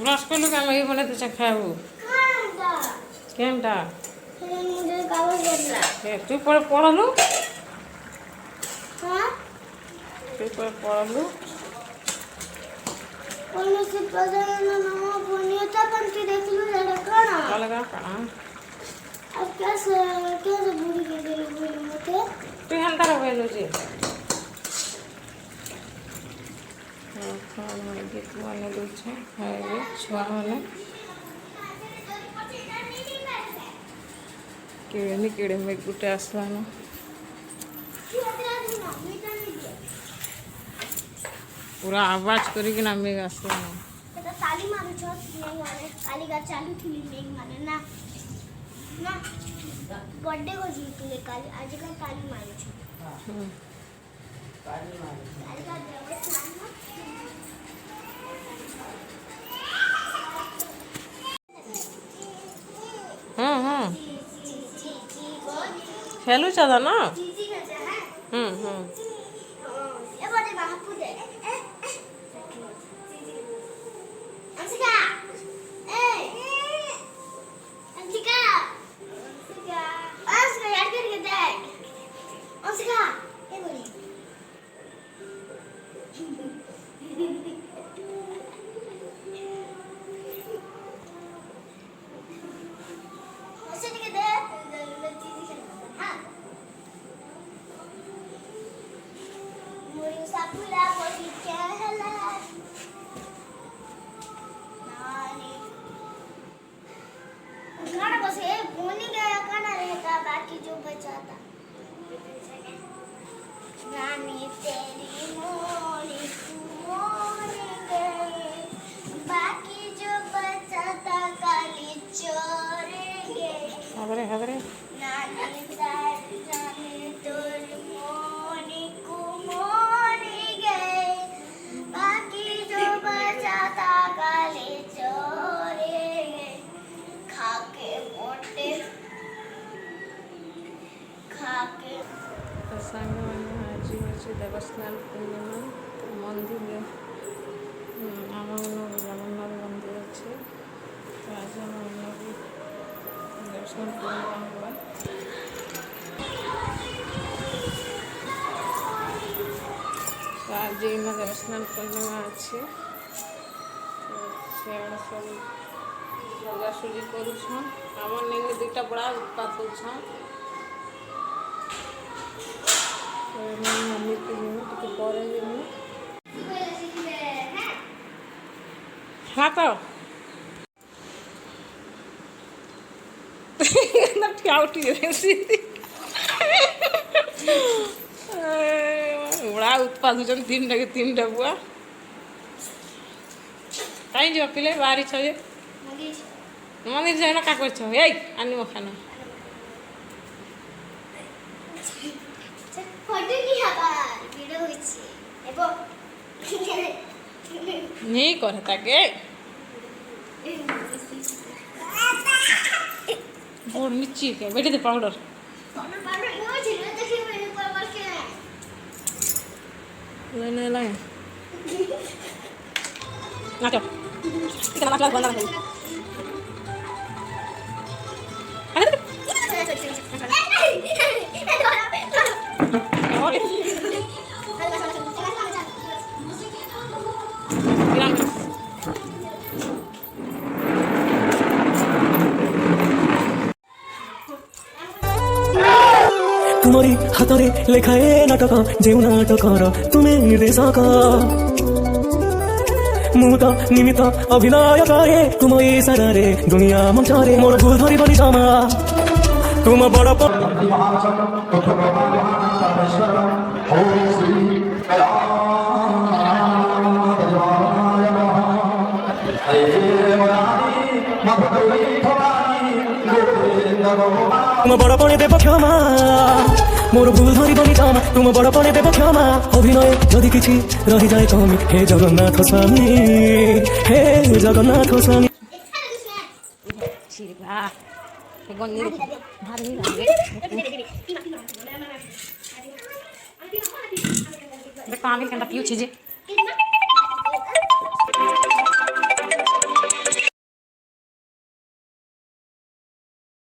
रसगुल्ला मैं बने तो खाऊ केनटा तू पढ़लु तू पढ़लु अलगा कणा तू हेन्ता रखलु जे गीत मैंने दूचे छुआ मैंने किड़े किड़े में गुटे आसलान पूरा आवाज करिकिना मेघ आसलान ताली मारू छ नहीं माने काली गा चालू थी मेघ माने ना ना बर्थडे को जीतले काली आज का ताली मारू छ ताली का देवस्थान ना खेलू चादा ना बाकी जो बचा था रानी तेरी मोरी मोरी गए बाकी जो बचा था काली चोरेंगे नानी जाने तोरी मोरी को मोरी गए बाकी जो बचा था काली चोरेंगे खाके मोटे सांग मैंने आज हूँ देवस्थान पूर्णिमा मंदिर आम जगन्नाथ मंदिर अच्छे तो आज देवस्थान पूर्णिमा हुआ तो आज देवस्थान पूर्णिमा अच्छे तो सब सजासुजी कर नहीं दुटा बड़ा उत्पात हो मम्मी के लिए पर हाँ तो बड़ा उत्पाद हो तीन टा तीन टा बुआ कहीं जा पिले बाहरी छे मंदिर जाए ना क्या कर आनी खाना नहीं करे ताके बोर्ड नीचे के बैठे थे पाउडर लेने लाए नाचो इतना नाच बंद कर मोरी ହାତରେ ଲେଖାଏ ନାଟକ ଯେଉଁ ନାଟକର ତୁମେ ନିର୍ଦ୍ଦେଶକ ମୁଁ ତ ନିମିତ ଅଭିନୟ କରେ ତୁମ ଇସାରାରେ ଦୁନିଆ ମଞ୍ଚରେ ମୋର ଭୁଲ ଧରିବନି ଜମା ତୁମ ବଡ଼ तुम बड़पणे देव क्षमा मोर भूल धरबनी जमा तुम बड़पणे देव क्षमा अभिनय जदि किछि रहि जाए कमी हे जगन्नाथ स्वामी हे जगन्नाथ स्वामी पानी के अंदर पियो चीजें